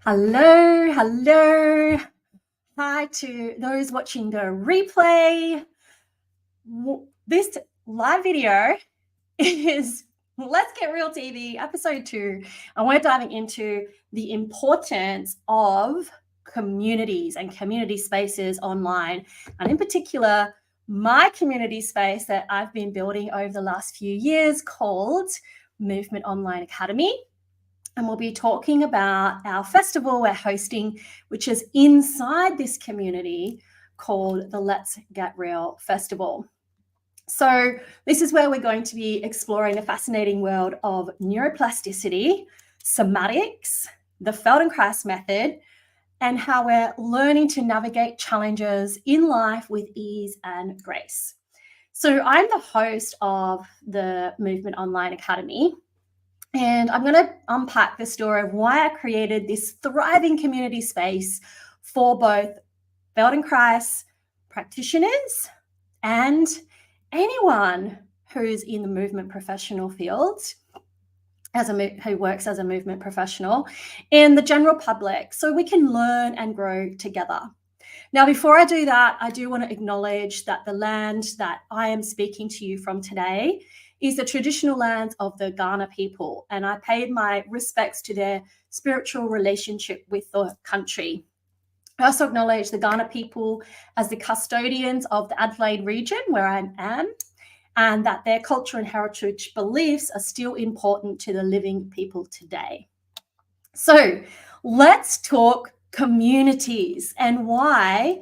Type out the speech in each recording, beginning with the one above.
Hello, hello. Hi to those watching the replay. This live video is Let's Get Real TV, episode 2. And we're diving into the importance of communities and community spaces online. And in particular, my community space that I've been building over the last few years called Movement Online Academy. And we'll be talking about our festival we're hosting, which is inside this community called the Let's Get Real Festival. So this is where we're going to be exploring the fascinating world of neuroplasticity, somatics, the Feldenkrais method, and how we're learning to navigate challenges in life with ease and grace. So I'm the host of the Movement Online Academy. And I'm going to unpack the story of why I created this thriving community space for both Feldenkrais practitioners and anyone who's in the movement professional field, who works as a movement professional, and the general public, so we can learn and grow together. Now, before I do that, I do want to acknowledge that the land that I am speaking to you from today is the traditional lands of the Ghana people, and I paid my respects to their spiritual relationship with the country. I also acknowledge the Ghana people as the custodians of the Adelaide region where I am, and that their culture and heritage beliefs are still important to the living people today. So let's talk communities and why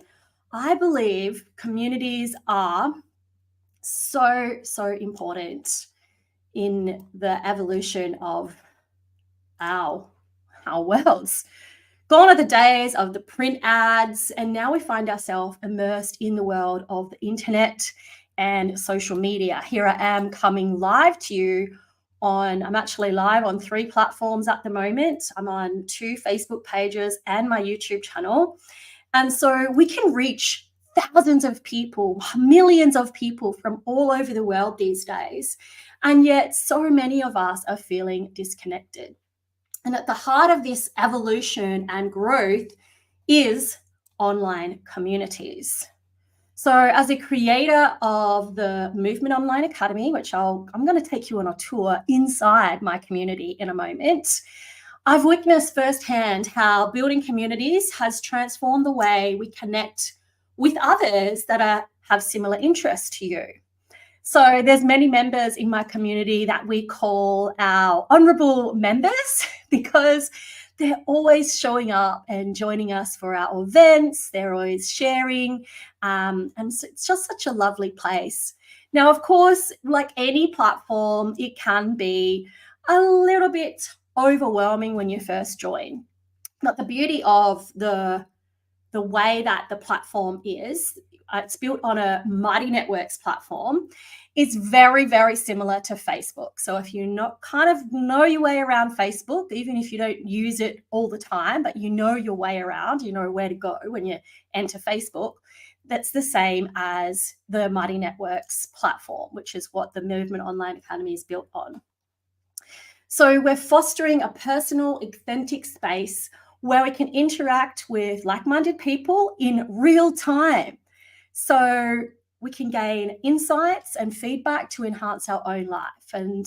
I believe communities are so important in the evolution of our worlds. Gone are the days of the print ads, and now we find ourselves immersed in the world of the internet and social media. Here I am coming live to you I'm actually live on 3 platforms at the moment. I'm on 2 Facebook pages and my YouTube channel. And so we can reach thousands of people, millions of people from all over the world these days. And yet so many of us are feeling disconnected. And at the heart of this evolution and growth is online communities. So as a creator of the Movement Online Academy, which I'm going to take you on a tour inside my community in a moment, I've witnessed firsthand how building communities has transformed the way we connect with others that have similar interests to you. So there's many members in my community that we call our honorable members because they're always showing up and joining us for our events. They're always sharing. And so it's just such a lovely place. Now, of course, like any platform, it can be a little bit overwhelming when you first join. But the beauty of the way that the platform is, it's built on a Mighty Networks platform. It's very, very similar to Facebook. So if you kind of know your way around Facebook, even if you don't use it all the time, but you know your way around, you know where to go when you enter Facebook, that's the same as the Mighty Networks platform, which is what the Movement Online Academy is built on. So we're fostering a personal, authentic space where we can interact with like-minded people in real time. So we can gain insights and feedback to enhance our own life. And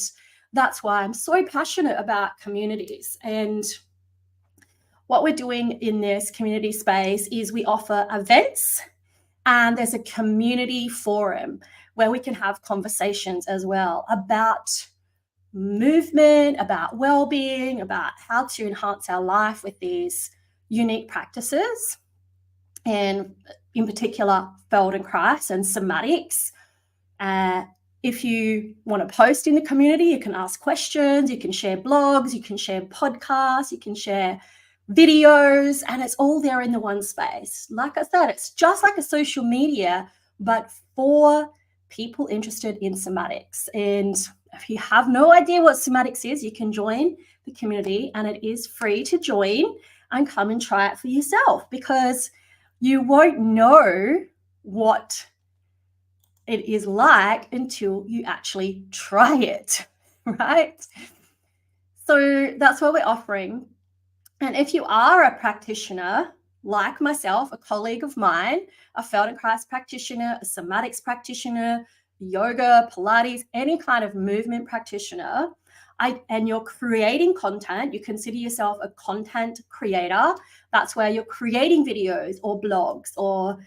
that's why I'm so passionate about communities. And what we're doing in this community space is we offer events, and there's a community forum where we can have conversations as well about movement, about well-being, about how to enhance our life with these unique practices, and in particular Feldenkrais and somatics. If you want to post in the community, you can ask questions, you can share blogs, you can share podcasts, you can share videos, and it's all there in the one space. Like I said, it's just like a social media, but for people interested in somatics. And if you have no idea what somatics is, you can join the community, and it is free to join and come and try it for yourself, because you won't know what it is like until you actually try it, right? So that's what we're offering. And if you are a practitioner, like myself, a colleague of mine, a Feldenkrais practitioner, a somatics practitioner, yoga, Pilates, any kind of movement practitioner, and you're creating content, you consider yourself a content creator. That's where you're creating videos or blogs or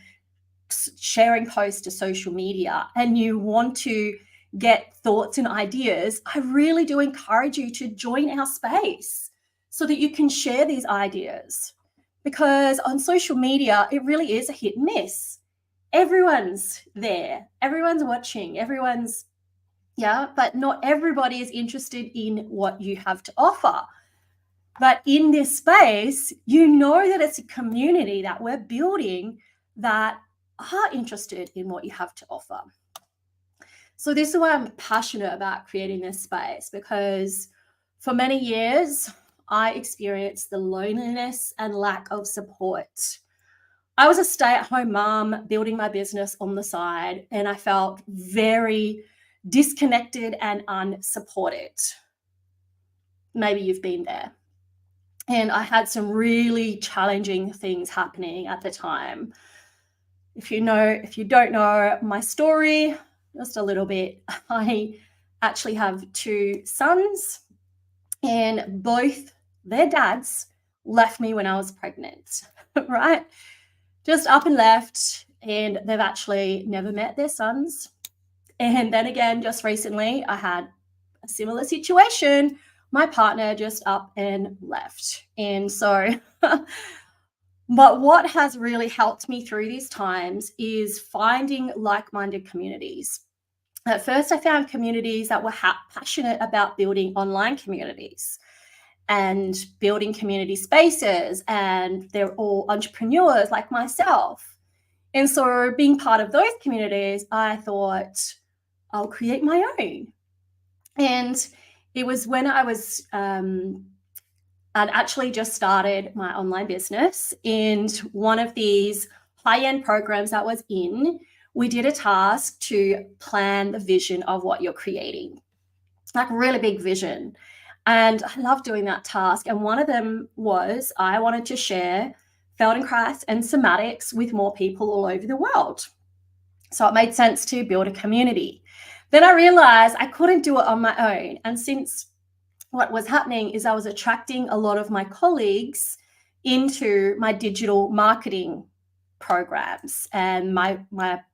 sharing posts to social media, and you want to get thoughts and ideas, I really do encourage you to join our space so that you can share these ideas. Because on social media, it really is a hit and miss. Everyone's there, everyone's watching, but not everybody is interested in what you have to offer. But in this space, you know that it's a community that we're building that are interested in what you have to offer. So this is why I'm passionate about creating this space, because for many years, I experienced the loneliness and lack of support. I was a stay-at-home mom building my business on the side, and I felt very disconnected and unsupported. Maybe you've been there. And I had some really challenging things happening at the time. If you don't know my story, just a little bit, I actually have 2 sons, and both their dads left me when I was pregnant, right? Just up and left, and they've actually never met their sons. And then again, just recently, I had a similar situation. My partner just up and left. And so, but what has really helped me through these times is finding like-minded communities. At first, I found communities that were passionate about building online communities and building community spaces, and they're all entrepreneurs like myself. And so, being part of those communities, I thought, I'll create my own. And it was when I'd actually just started my online business, and one of these high-end programs that was in, we did a task to plan the vision of what you're creating, like really big vision. And I love doing that task. And one of them was I wanted to share Feldenkrais and somatics with more people all over the world. So it made sense to build a community. Then I realized I couldn't do it on my own. And since what was happening is I was attracting a lot of my colleagues into my digital marketing programs. And my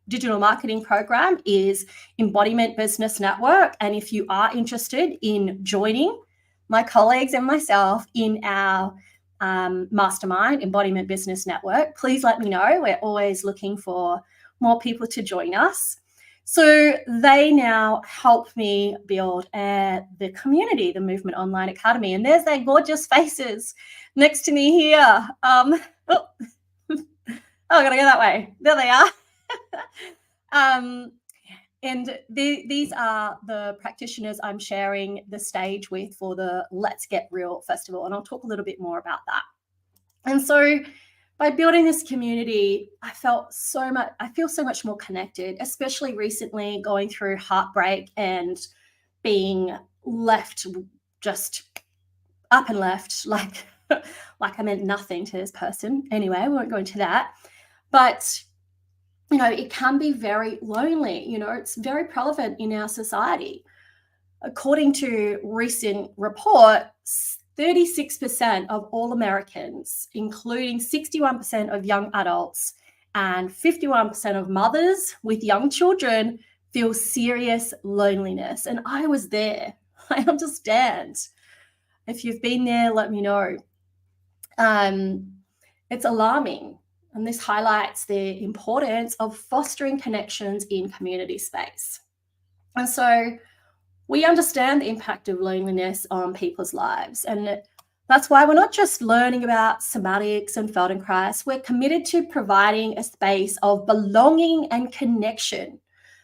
digital marketing program is Embodiment Business Network. And if you are interested in joining my colleagues and myself in our mastermind, Embodiment Business Network, please let me know. We're always looking for more people to join us. So they now help me build the community, the Movement Online Academy. And there's their gorgeous faces next to me here. Oh, I gotta go that way. There they are. And these are the practitioners I'm sharing the stage with for the Let's Get Real Festival. And I'll talk a little bit more about that. And so by building this community, I feel so much more connected, especially recently going through heartbreak and being left just up and left, like I meant nothing to this person. Anyway, we won't go into that. But, it can be very lonely. It's very prevalent in our society. According to recent reports, 36% of all Americans, including 61% of young adults and 51% of mothers with young children, feel serious loneliness. And I was there. I understand. If you've been there, let me know. It's alarming. And this highlights the importance of fostering connections in community space. And so we understand the impact of loneliness on people's lives. And that's why we're not just learning about somatics and Feldenkrais. We're committed to providing a space of belonging and connection.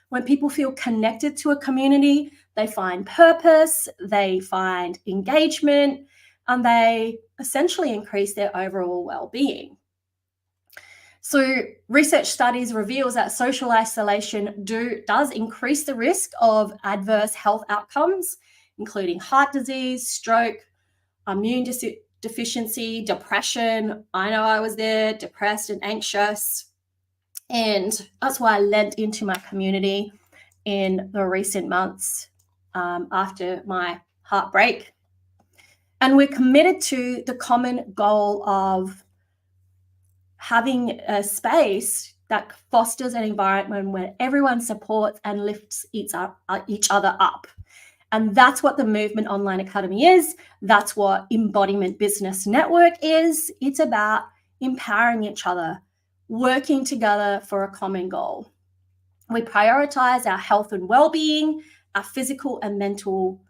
When people feel connected to a community, they find purpose, they find engagement, and they essentially increase their overall well-being. So research studies reveals that social isolation does increase the risk of adverse health outcomes, including heart disease, stroke, deficiency, depression. I know I was there, depressed and anxious. And that's why I lent into my community in the recent months after my heartbreak. And we're committed to the common goal of having a space that fosters an environment where everyone supports and lifts each other up. And that's what the Movement Online Academy is. That's what Embodiment Business Network is. It's about empowering each other, working together for a common goal. We prioritize our health and well-being, our physical and mental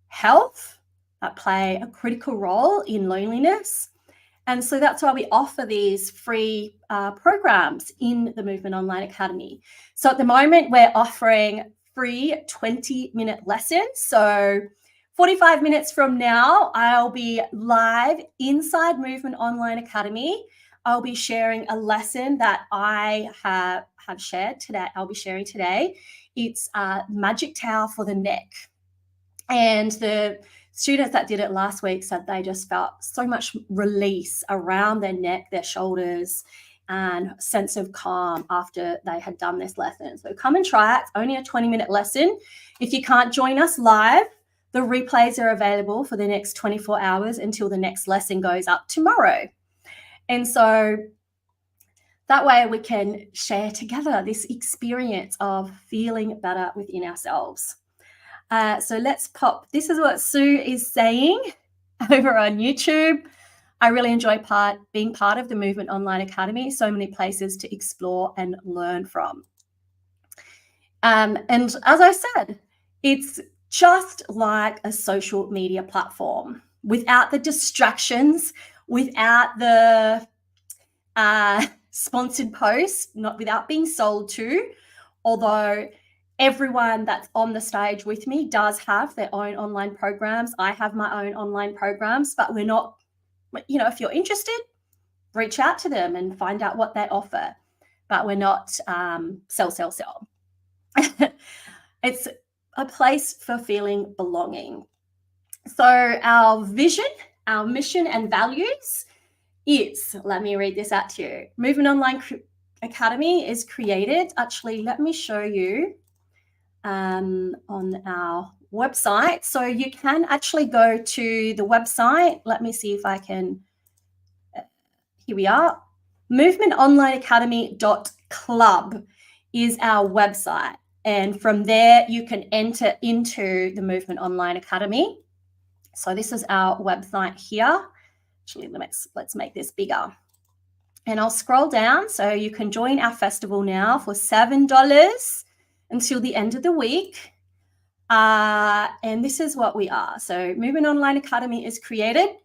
health that play a critical role in loneliness. And so that's why we offer these free programs in the Movement Online Academy. So at the moment, we're offering free 20-minute lessons. So 45 minutes from now, I'll be live inside Movement Online Academy. I'll be sharing a lesson that I have shared today. I'll be sharing today. It's a magic towel for the neck. And the students that did it last week said they just felt so much release around their neck, their shoulders, and sense of calm after they had done this lesson. So come and try it. It's only a 20-minute lesson. If you can't join us live, the replays are available for the next 24 hours until the next lesson goes up tomorrow. And so that way we can share together this experience of feeling better within ourselves. So let's pop. This is what Sue is saying over on YouTube. I really enjoy being part of the Movement Online Academy. So many places to explore and learn from. And as I said, it's just like a social media platform without the distractions, without the sponsored posts, without being sold to, although everyone that's on the stage with me does have their own online programs. I have my own online programs, but we're not, if you're interested, reach out to them and find out what they offer. But we're not sell. It's a place for feeling belonging. So our vision, our mission and values is, let me read this out to you. Movement Online Academy is created. Actually, let me show you on our website. So you can actually go to the website. Let me see if I can. Here we are. movementonlineacademy.club is our website. And from there, you can enter into the Movement Online Academy. So this is our website here. Actually, let's make this bigger. And I'll scroll down. So you can join our festival now for $7 until the end of the week. And this is what we are. So Movement Online Academy is created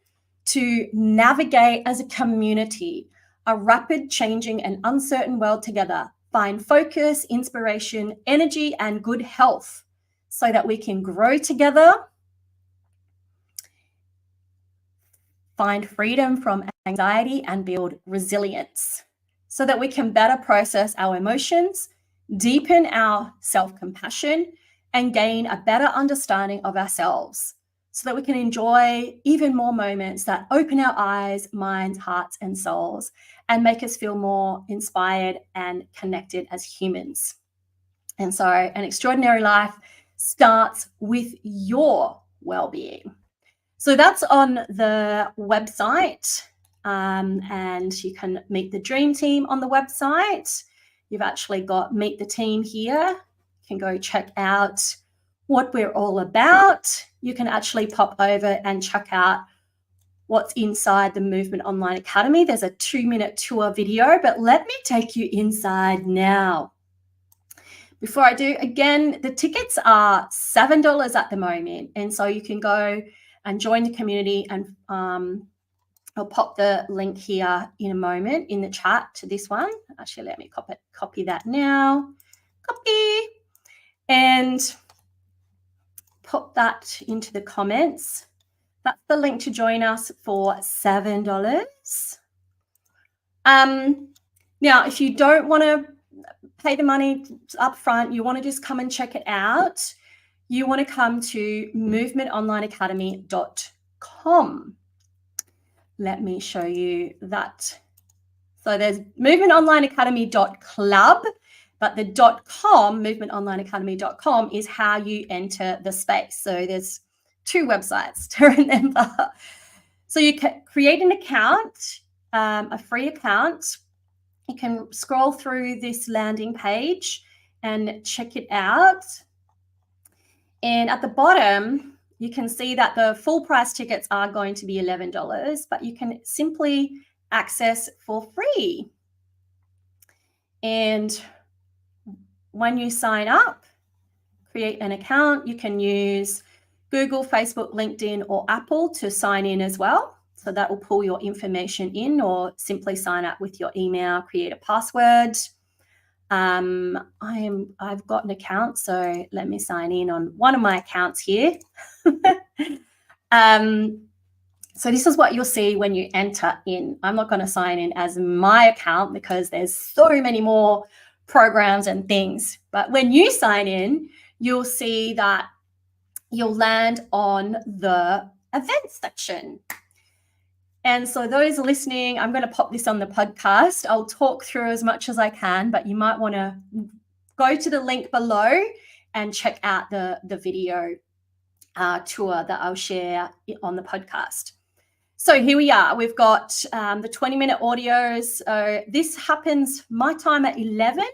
to navigate as a community a rapid, changing and uncertain world together, find focus, inspiration, energy, and good health so that we can grow together, find freedom from anxiety, and build resilience so that we can better process our emotions, deepen our self-compassion, and gain a better understanding of ourselves so that we can enjoy even more moments that open our eyes, minds, hearts, and souls and make us feel more inspired and connected as humans. And so an extraordinary life starts with your well-being. So that's on the website, and you can meet the dream team on the website. You've actually got meet the team here. You can go check out what we're all about. You can actually pop over and check out what's inside the Movement Online Academy. There's a 2-minute tour video, but let me take you inside now. Before I do, again, the tickets are $7 at the moment. And so you can go and join the community, and I'll pop the link here in a moment in the chat to this one. Actually, let me copy that now. Copy. And pop that into the comments. That's the link to join us for $7. Now, if you don't want to pay the money up front, you want to just come and check it out, you want to come to movementonlineacademy.com. let me show you that. So there's movementonlineacademy.club, but the .com, movementonlineacademy.com, is how you enter the space. So there's 2 websites to remember. So you can create an account, a free account. You can scroll through this landing page and check it out. And at the bottom, you can see that the full price tickets are going to be $11, but you can simply access for free. And when you sign up, create an account, you can use Google, Facebook, LinkedIn, or Apple to sign in as well. So that will pull your information in, or simply sign up with your email, create a password. I've got an account, so let me sign in on one of my accounts here. So this is what you'll see when you enter in. I'm not going to sign in as my account because there's so many more programs and things. But when you sign in, you'll see that you'll land on the events section. And so those listening, I'm going to pop this on the podcast. I'll talk through as much as I can, but you might want to go to the link below and check out the video tour that I'll share on the podcast. So here we are. We've got the 20-minute audios. This happens my time at 11.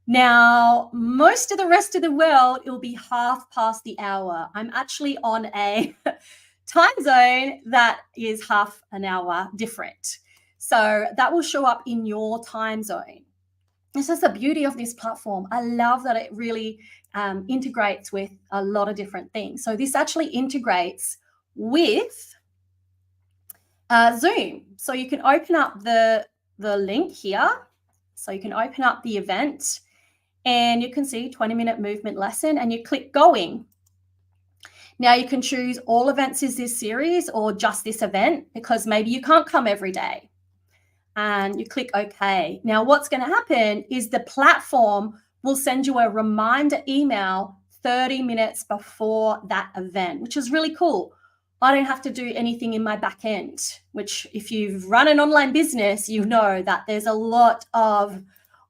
Now, most of the rest of the world, it will be half past the hour. I'm actually on a time zone that is half an hour different. So that will show up in your time zone. This is the beauty of this platform. I love that it really integrates with a lot of different things. So this actually integrates with Zoom. So you can open up the link here. So you can open up the event and you can see 20-minute movement lesson, and you click going. Now you can choose all events is this series or just this event, because maybe you can't come every day. And you click OK. Now what's going to happen is the platform will send you a reminder email 30 minutes before that event, which is really cool. I don't have to do anything in my back end, which if you've run an online business, you know that there's a lot of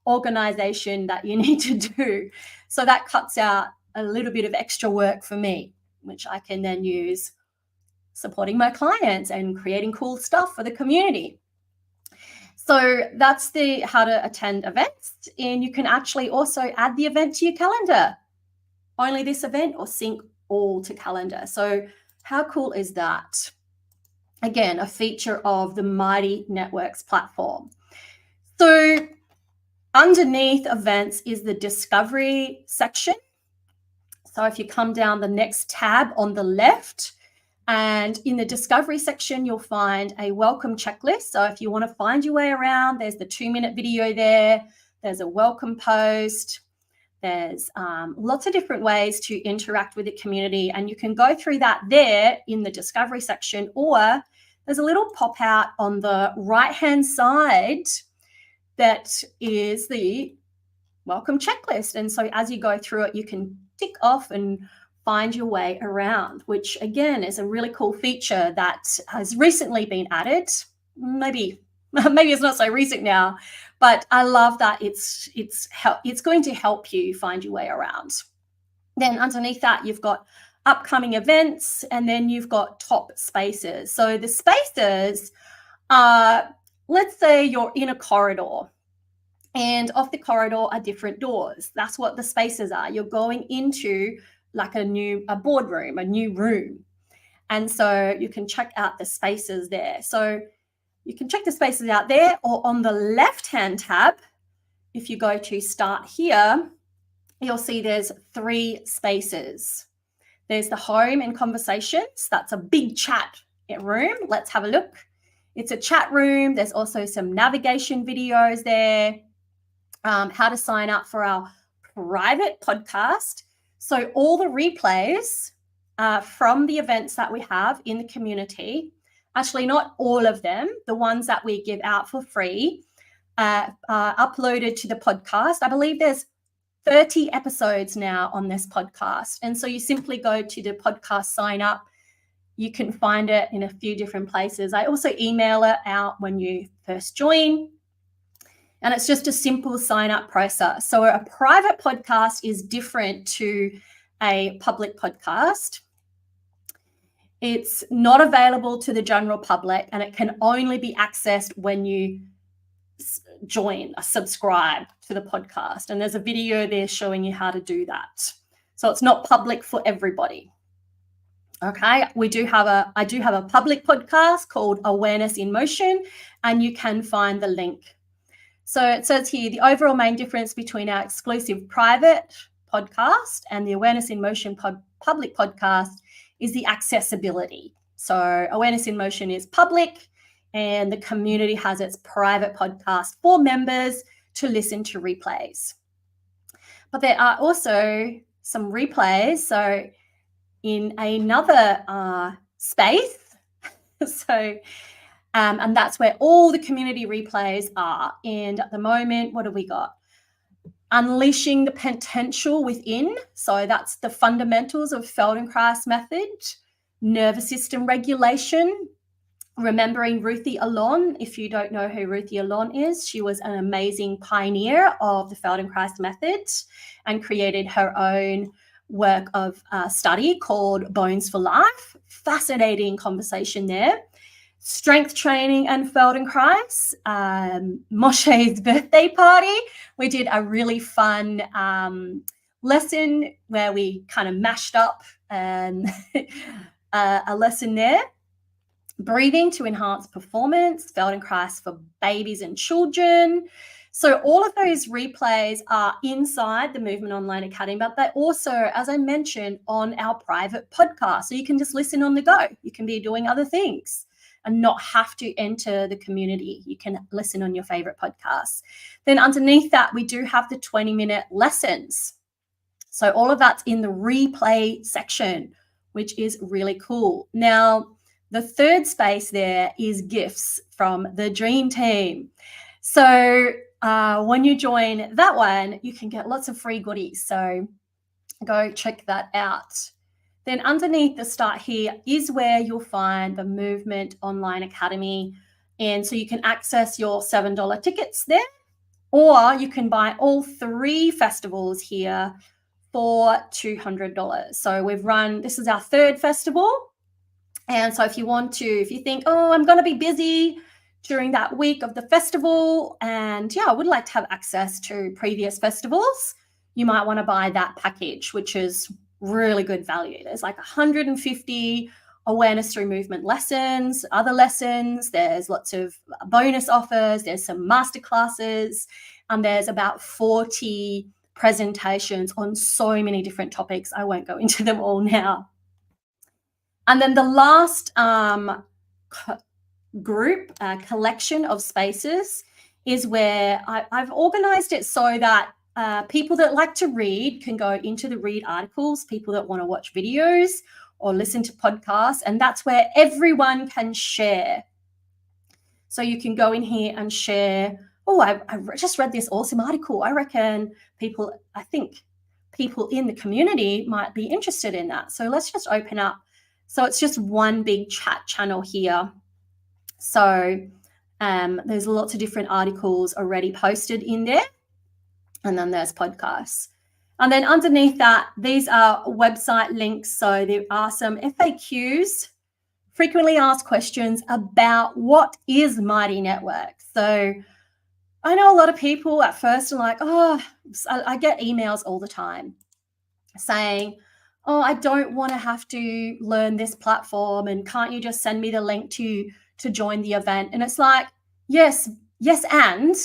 organization that you need to do. So that cuts out a little bit of extra work for me, which I can then use supporting my clients and creating cool stuff for the community. So that's the how to attend events. And you can actually also add the event to your calendar. Only this event, or sync all to calendar. So how cool is that? Again, a feature of the Mighty Networks platform. So underneath events is the discovery section. So if you come down the next tab on the left, and in the discovery section, you'll find a welcome checklist. So if you want to find your way around, there's the 2-minute video there. There's a welcome post. There's lots of different ways to interact with the community, and you can go through that there in the discovery section, or there's a little pop out on the right-hand side that is the welcome checklist. And so as you go through it, you can tick off and find your way around, which again is a really cool feature that has recently been added. Maybe it's not so recent now, but I love that it's going to help you find your way around. Then underneath that, you've got upcoming events, and then you've got top spaces. So the spaces are, let's say you're in a corridor, and off the corridor are different doors. That's what the spaces are. You're going into like a boardroom, a new room. And so you can check out the spaces there. So you can check the spaces out there, or on the left-hand tab, if you go to start here, you'll see there's 3 spaces. There's the home and conversations. That's a big chat room. Let's have a look. It's a chat room. There's also some navigation videos there, how to sign up for our private podcast. So all the replays from the events that we have in the community, actually not all of them, the ones that we give out for free, are uploaded to the podcast. I believe there's 30 episodes now on this podcast. And so you simply go to the podcast sign up You can find it in a few different places. I also email it out when you first join. And it's just a simple sign-up process. So a private podcast is different to a public podcast. It's not available to the general public, and it can only be accessed when you join, subscribe to the podcast. And there's a video there showing you how to do that. So it's not public for everybody. Okay, I do have a public podcast called Awareness in Motion, and you can find the link. So it says here, the overall main difference between our exclusive private podcast and the Awareness in Motion public podcast is the accessibility. So Awareness in Motion is public, and the community has its private podcast for members to listen to replays. But there are also some replays. So in another space, and that's where all the community replays are. And at the moment, what have we got? Unleashing the potential within. So that's the fundamentals of Feldenkrais method, nervous system regulation, remembering Ruthie Alon. If you don't know who Ruthie Alon is, she was an amazing pioneer of the Feldenkrais method and created her own work of study called Bones for Life. Fascinating conversation there. Strength training and Feldenkrais, Moshe's birthday party. We did a really fun lesson where we kind of mashed up a lesson there. Breathing to enhance performance, Feldenkrais for babies and children. So all of those replays are inside the Movement Online Academy, but they're also, as I mentioned, on our private podcast. So you can just listen on the go. You can be doing other things and not have to enter the community. You can listen on your favorite podcasts. Then underneath that, we do have the 20-minute lessons. So all of that's in the replay section, which is really cool. Now, the third space there is gifts from the Dream Team. So when you join that one, you can get lots of free goodies. So go check that out. Then underneath the start here is where you'll find the Movement Online Academy. And so you can access your $7 tickets there, or you can buy all 3 festivals here for $200. So we've run, this is our 3rd festival. And so if you think, oh, I'm going to be busy during that week of the festival, and yeah, I would like to have access to previous festivals, you might want to buy that package, which is really good value. There's like 150 awareness through movement lessons, other lessons. There's lots of bonus offers. There's some masterclasses, and there's about 40 presentations on so many different topics. I won't go into them all now. And then the last collection of spaces is where I've organized it so that people that like to read can go into the read articles, people that want to watch videos or listen to podcasts, and that's where everyone can share. So you can go in here and share, oh, I just read this awesome article. I think people in the community might be interested in that. So let's just open up. So it's just one big chat channel here. So there's lots of different articles already posted in there. And then there's podcasts. And then underneath that, these are website links. So there are some FAQs, frequently asked questions about what is Mighty Network. So I know a lot of people at first are like, oh, I get emails all the time saying, oh, I don't want to have to learn this platform, and can't you just send me the link to join the event? And it's like, yes, and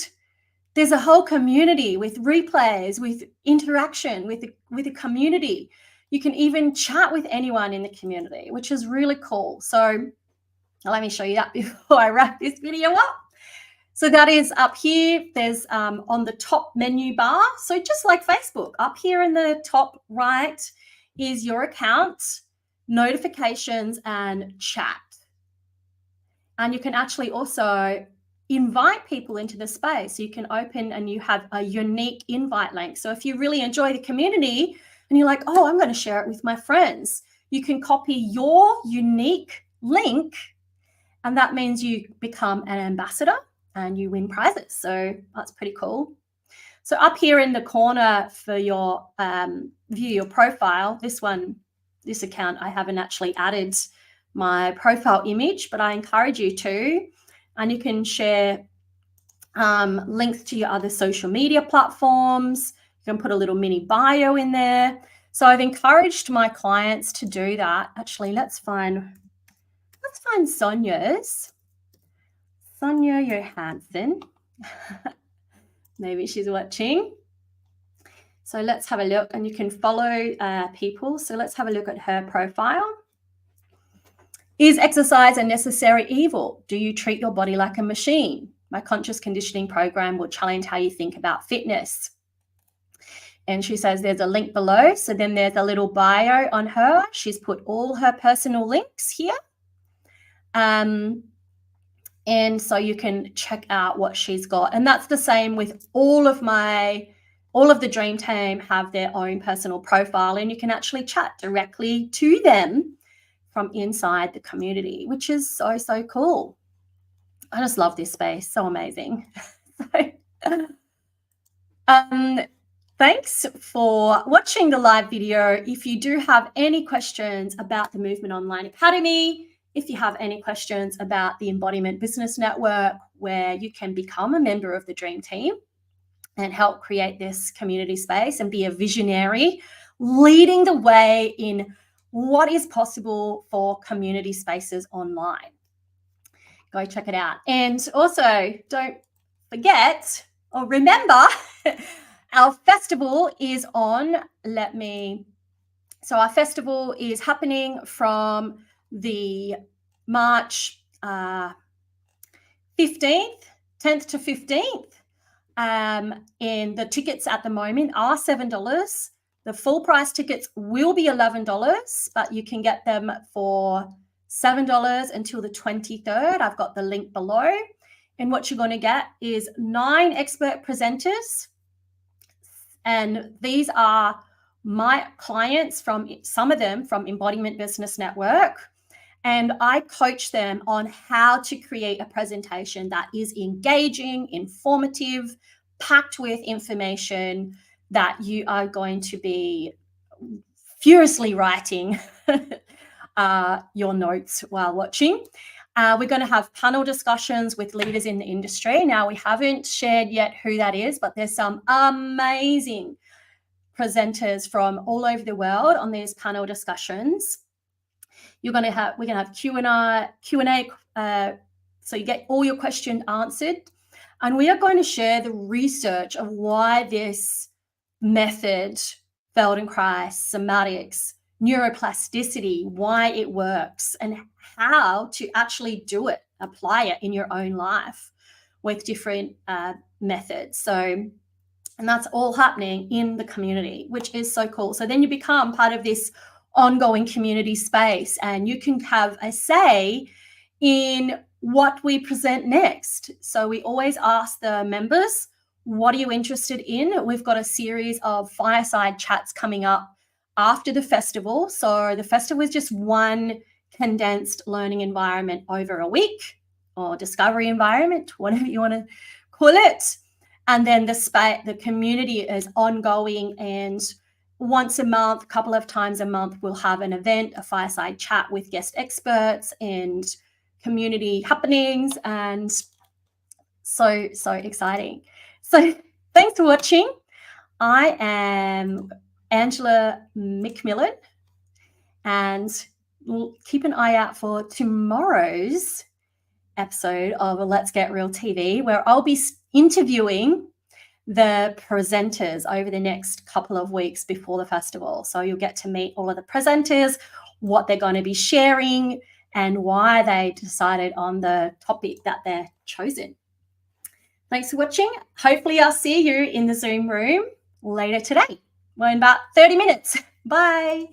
there's a whole community with replays, with interaction, with the community. You can even chat with anyone in the community, which is really cool. So let me show you that before I wrap this video up. So that is up here. There's on the top menu bar. So just like Facebook, up here in the top right is your account, notifications, and chat. And you can actually also invite people into the space. So you can open and you have a unique invite link. So if you really enjoy the community and you're like, oh, I'm going to share it with my friends, you can copy your unique link, and that means you become an ambassador and you win prizes. So that's pretty cool. So up here in the corner for your view your profile, this account, I haven't actually added my profile image, but I encourage you to, and you can share links to your other social media platforms. You can put a little mini bio in there. So I've encouraged my clients to do that. Actually, let's find Sonia's. Sonia Johansson. Maybe she's watching. So let's have a look, and you can follow people. So let's have a look at her profile. Is exercise a necessary evil? Do you treat your body like a machine? My conscious conditioning program will challenge how you think about fitness. And she says there's a link below. So then there's a little bio on her. She's put all her personal links here. And so you can check out what she's got. And that's the same with all of the Dream Team have their own personal profile, and you can actually chat directly to them from inside the community, which is so, so cool. I just love this space. So amazing. Thanks for watching the live video. If you do have any questions about the Movement Online Academy, if you have any questions about the Embodiment Business Network, where you can become a member of the Dream Team and help create this community space and be a visionary, leading the way in what is possible for community spaces online. Go check it out. And also, don't forget or remember, our festival is on. So our festival is happening from the March 10th to 15th. And the tickets at the moment are $7. The full price tickets will be $11, but you can get them for $7 until the 23rd. I've got the link below. And what you're going to get is 9 expert presenters. And these are my clients, some of them from Embodiment Business Network. And I coach them on how to create a presentation that is engaging, informative, packed with information that you are going to be furiously writing your notes while watching. We're going to have panel discussions with leaders in the industry. Now, we haven't shared yet who that is, but there's some amazing presenters from all over the world on these panel discussions. We're going to have Q&A, so you get all your questions answered. And we are going to share the research of why this method, Feldenkrais, somatics, neuroplasticity, why it works, and how to actually do it, apply it in your own life with different methods. So, and that's all happening in the community, which is so cool. So then you become part of this ongoing community space, and you can have a say in what we present next. So we always ask the members, what are you interested in? We've got a series of fireside chats coming up after the festival. So the festival is just one condensed learning environment over a week, or discovery environment, whatever you want to call it. And then the community is ongoing, and once a month, a couple of times a month, we'll have an event, a fireside chat with guest experts and community happenings, and so exciting. So thanks for watching. I am Angela McMillan, and keep an eye out for tomorrow's episode of Let's Get Real TV, where I'll be interviewing the presenters over the next couple of weeks before the festival. So you'll get to meet all of the presenters, what they're going to be sharing, and why they decided on the topic that they're chosen. Thanks for watching. Hopefully I'll see you in the Zoom room later today. Well, in about 30 minutes. Bye.